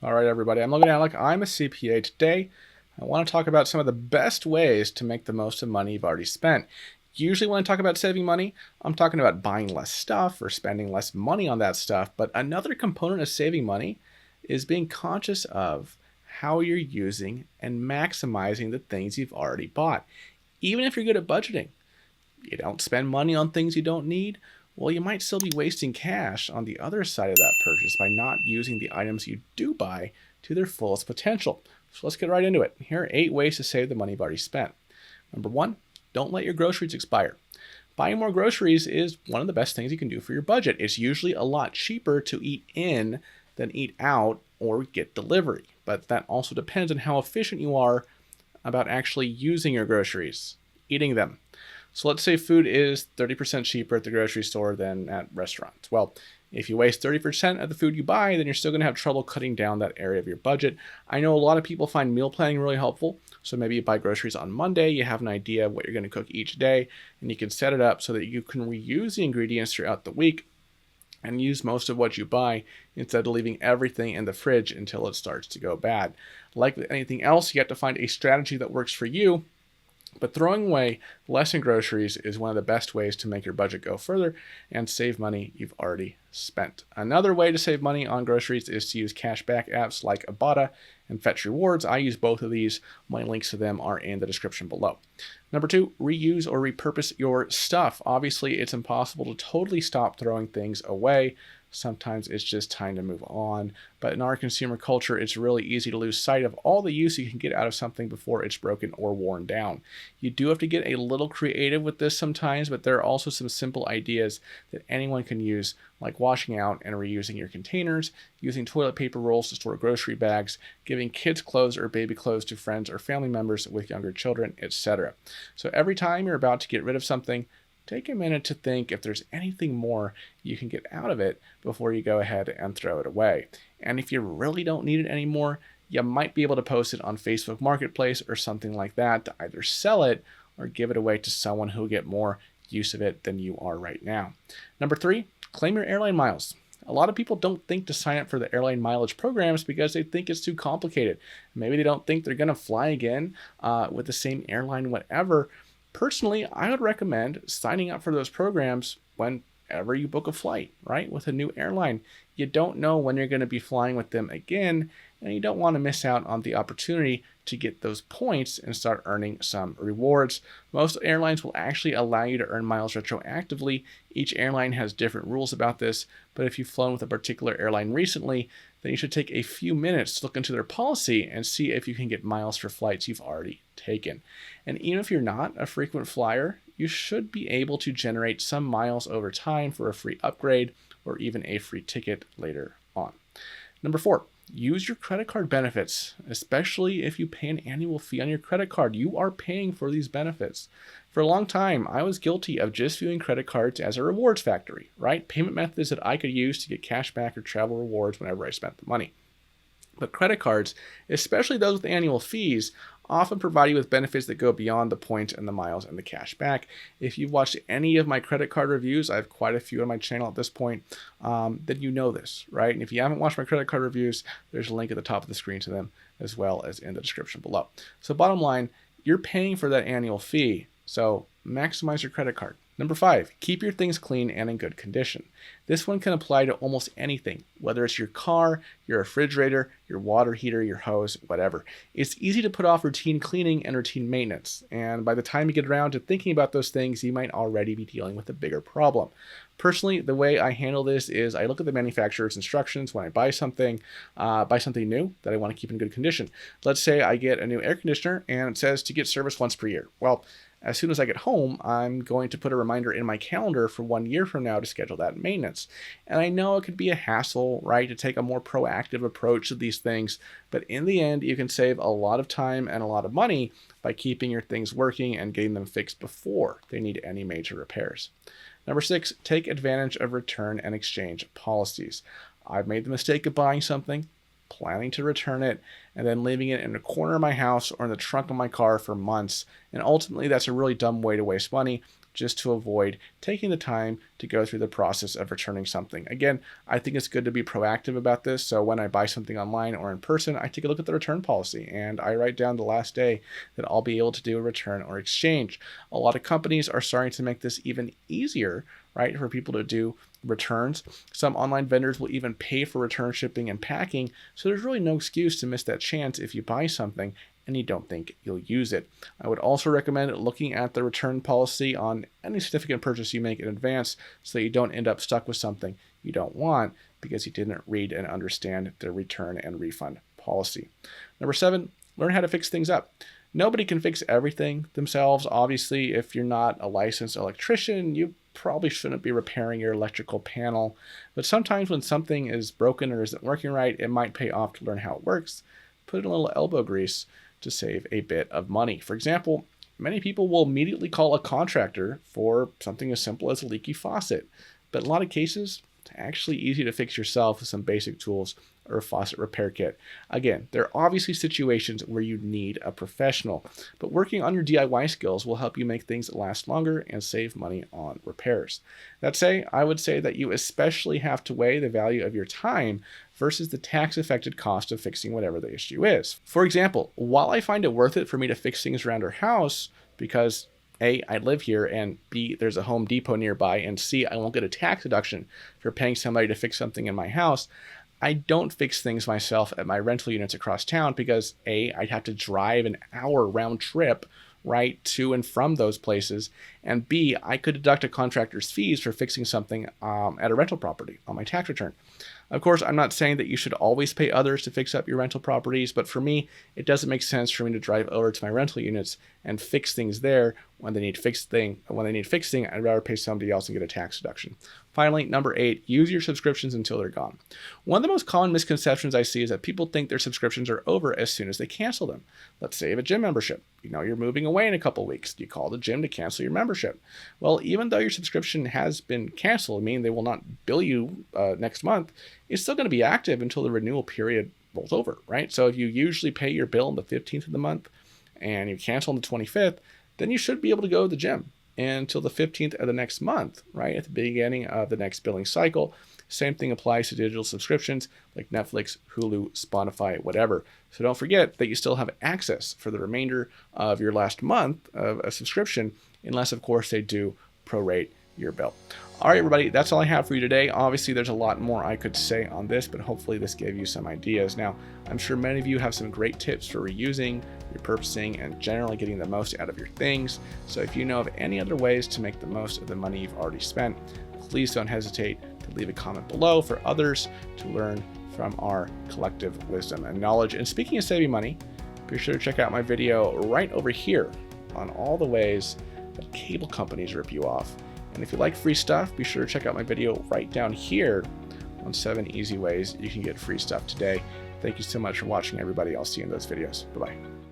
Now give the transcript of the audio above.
All right, everybody, I'm Logan Alec. I'm a CPA. Today, I want to talk about some of the best ways to make the most of money you've already spent. Usually when I talk about saving money, I'm talking about buying less stuff or spending less money on that stuff. But another component of saving money is being conscious of how you're using and maximizing the things you've already bought. Even if you're good at budgeting, you don't spend money on things you don't need, well, you might still be wasting cash on the other side of that purchase by not using the items you do buy to their fullest potential. So let's get right into it. Here are 8 ways to save the money you've already spent. Number 1, don't let your groceries expire. Buying more groceries is one of the best things you can do for your budget. It's usually a lot cheaper to eat in than eat out or get delivery. But that also depends on how efficient you are about actually using your groceries, eating them. So let's say food is 30% cheaper at the grocery store than at restaurants. Well, if you waste 30% of the food you buy, then you're still going to have trouble cutting down that area of your budget. I know a lot of people find meal planning really helpful. So maybe you buy groceries on Monday, you have an idea of what you're going to cook each day, and you can set it up so that you can reuse the ingredients throughout the week and use most of what you buy instead of leaving everything in the fridge until it starts to go bad. Like with anything else, you have to find a strategy that works for you. But throwing away less in groceries is one of the best ways to make your budget go further and save money you've already spent. Another way to save money on groceries is to use cashback apps like Ibotta and Fetch Rewards. I use both of these. My links to them are in the description below. Number 2, reuse or repurpose your stuff. Obviously, it's impossible to totally stop throwing things away. Sometimes it's just time to move on. But in our consumer culture, it's really easy to lose sight of all the use you can get out of something before it's broken or worn down. You do have to get a little creative with this sometimes, but there are also some simple ideas that anyone can use, like washing out and reusing your containers, using toilet paper rolls to store grocery bags, giving kids' clothes or baby clothes to friends or family members with younger children, etc. So every time you're about to get rid of something, take a minute to think if there's anything more you can get out of it before you go ahead and throw it away. And if you really don't need it anymore, you might be able to post it on Facebook Marketplace or something like that to either sell it or give it away to someone who will get more use of it than you are right now. Number 3, claim your airline miles. A lot of people don't think to sign up for the airline mileage programs because they think it's too complicated. Maybe they don't think they're going to fly again with the same airline, whatever. Personally, I would recommend signing up for those programs whenever you book a flight, right? With a new airline. You don't know when you're going to be flying with them again, and you don't want to miss out on the opportunity to get those points and start earning some rewards. Most airlines will actually allow you to earn miles retroactively. Each airline has different rules about this, but if you've flown with a particular airline recently, then you should take a few minutes to look into their policy and see if you can get miles for flights you've already taken. And even if you're not a frequent flyer, you should be able to generate some miles over time for a free upgrade or even a free ticket later on. Number 4, use your credit card benefits, especially if you pay an annual fee on your credit card. You are paying for these benefits. For a long time, I was guilty of just viewing credit cards as a rewards factory, right? Payment methods that I could use to get cash back or travel rewards whenever I spent the money. But credit cards, especially those with annual fees, often provide you with benefits that go beyond the points and the miles and the cash back. If you've watched any of my credit card reviews, I have quite a few on my channel at this point, then you know this, right? And if you haven't watched my credit card reviews, there's a link at the top of the screen to them as well as in the description below. So bottom line, you're paying for that annual fee, so maximize your credit card. Number 5, keep your things clean and in good condition. This one can apply to almost anything, whether it's your car, your refrigerator, your water heater, your hose, whatever. It's easy to put off routine cleaning and routine maintenance, and by the time you get around to thinking about those things, you might already be dealing with a bigger problem. Personally, the way I handle this is I look at the manufacturer's instructions when I buy something new that I want to keep in good condition. Let's say I get a new air conditioner and it says to get serviced once per year. Well, as soon as I get home, I'm going to put a reminder in my calendar for 1 year from now to schedule that maintenance. And I know it could be a hassle, right, to take a more proactive approach to these things, but in the end, you can save a lot of time and a lot of money by keeping your things working and getting them fixed before they need any major repairs. Number 6, take advantage of return and exchange policies. I've made the mistake of buying something, planning to return it, and then leaving it in a corner of my house or in the trunk of my car for months. And ultimately, that's a really dumb way to waste money. just to avoid taking the time to go through the process of returning something. Again, I think it's good to be proactive about this. So when I buy something online or in person, I take a look at the return policy and I write down the last day that I'll be able to do a return or exchange. A lot of companies are starting to make this even easier, right, for people to do returns. Some online vendors will even pay for return shipping and packing, so there's really no excuse to miss that chance if you buy something and you don't think you'll use it. I would also recommend looking at the return policy on any significant purchase you make in advance so that you don't end up stuck with something you don't want because you didn't read and understand the return and refund policy. Number 7, learn how to fix things up. Nobody can fix everything themselves. Obviously, if you're not a licensed electrician, you probably shouldn't be repairing your electrical panel. But sometimes when something is broken or isn't working right, it might pay off to learn how it works. Put in a little elbow grease to save a bit of money. For example, many people will immediately call a contractor for something as simple as a leaky faucet. But in a lot of cases, it's actually easy to fix yourself with some basic tools or a faucet repair kit. Again, there are obviously situations where you need a professional, but working on your DIY skills will help you make things last longer and save money on repairs. That said, I would say that you especially have to weigh the value of your time versus the tax-affected cost of fixing whatever the issue is. For example, while I find it worth it for me to fix things around our house because A, I live here, and B, there's a Home Depot nearby, and C, I won't get a tax deduction for paying somebody to fix something in my house, I don't fix things myself at my rental units across town because A, I'd have to drive an hour round trip right to and from those places, and B, I could deduct a contractor's fees for fixing something at a rental property on my tax return. Of course, I'm not saying that you should always pay others to fix up your rental properties, but for me, it doesn't make sense for me to drive over to my rental units and fix things there when they need fixing. I'd rather pay somebody else and get a tax deduction. Finally, number 8, use your subscriptions until they're gone. One of the most common misconceptions I see is that people think their subscriptions are over as soon as they cancel them. Let's say you have a gym membership. You know you're moving away in a couple weeks. You call the gym to cancel your membership. Well, even though your subscription has been canceled, meaning they will not bill you next month, it's still going to be active until the renewal period rolls over, right? So if you usually pay your bill on the 15th of the month and you cancel on the 25th, then you should be able to go to the gym until the 15th of the next month, right? At the beginning of the next billing cycle. Same thing applies to digital subscriptions like Netflix, Hulu, Spotify, whatever. So don't forget that you still have access for the remainder of your last month of a subscription, unless of course they do prorate your bill. All right, everybody, that's all I have for you today. Obviously, there's a lot more I could say on this, but hopefully this gave you some ideas. Now, I'm sure many of you have some great tips for reusing, repurposing, and generally getting the most out of your things. So if you know of any other ways to make the most of the money you've already spent, please don't hesitate to leave a comment below for others to learn from our collective wisdom and knowledge. And speaking of saving money, be sure to check out my video right over here on all the ways that cable companies rip you off. And if you like free stuff, be sure to check out my video right down here on 7 easy ways you can get free stuff today. Thank you so much for watching, everybody. I'll see you in those videos. Bye-bye.